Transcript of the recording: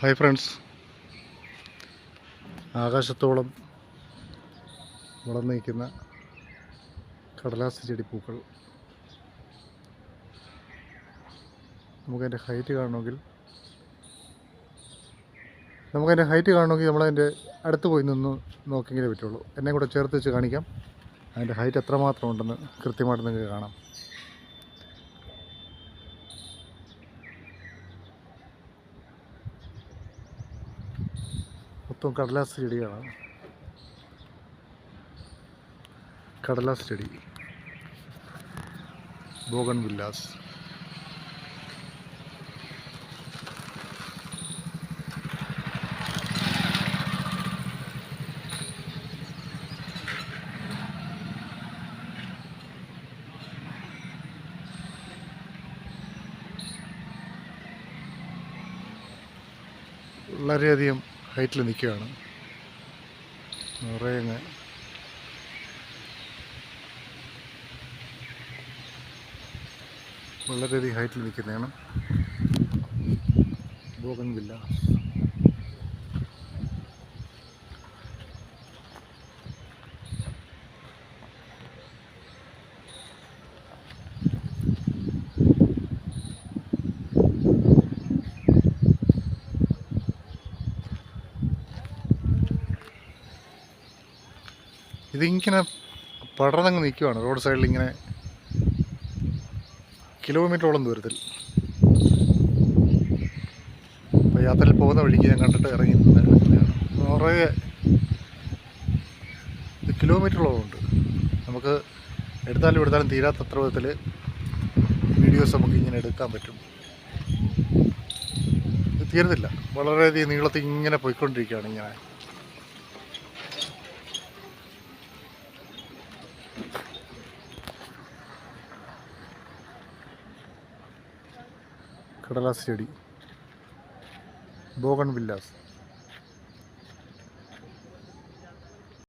Hi friends, ആകാശത്തോളം വളർന്നു നിൽക്കുന്ന കടലാസ് ചെടിപ്പൂക്കൾ. നമുക്കതിൻ്റെ ഹൈറ്റ് കാണണമെങ്കിൽ നമ്മളതിൻ്റെ അടുത്ത് പോയി നിന്ന് നോക്കിയെങ്കിലേ പറ്റുള്ളൂ. എന്നെ കൂടെ ചേർത്ത് വെച്ച് കാണിക്കാം. അതിൻ്റെ ഹൈറ്റ് എത്രമാത്രം ഉണ്ടെന്ന് കൃത്യമായിട്ട് നിങ്ങൾക്ക് കാണാം. മൊത്തം കടലാസ് ചെടിയാണ്. കടലാസ് ചെടി, ബോഗൺവില്ലാസ്. വളരെയധികം ഹൈറ്റിൽ നിൽക്കുകയാണ്. നിറയെ വളരെയധികം ഹൈറ്റിൽ നിൽക്കുന്നതാണ് ബോഗൺവില്ല. ഇതിങ്ങനെ പടർന്നങ്ങ് നിൽക്കുകയാണ് റോഡ് സൈഡിൽ, ഇങ്ങനെ കിലോമീറ്ററോളം ദൂരത്തിൽ. അപ്പോൾ യാത്രയിൽ പോകുന്ന വഴിക്ക് ഞാൻ കണ്ടിട്ട് ഇറങ്ങി നിന്നതാണ്. നിറയെ കിലോമീറ്ററോളം ഉണ്ട്. നമുക്ക് എടുത്താലും തീരാത്തത്ര വിധത്തിൽ വീഡിയോസ് നമുക്ക് ഇങ്ങനെ എടുക്കാൻ പറ്റും. ഇത് തീരുന്നില്ല, വളരെയധികം നീളത്തിൽ ഇങ്ങനെ പോയിക്കൊണ്ടിരിക്കുകയാണ്. ഇങ്ങനെ കടലാസ് ചെടി, ബോഗൺവില്ലാസ്.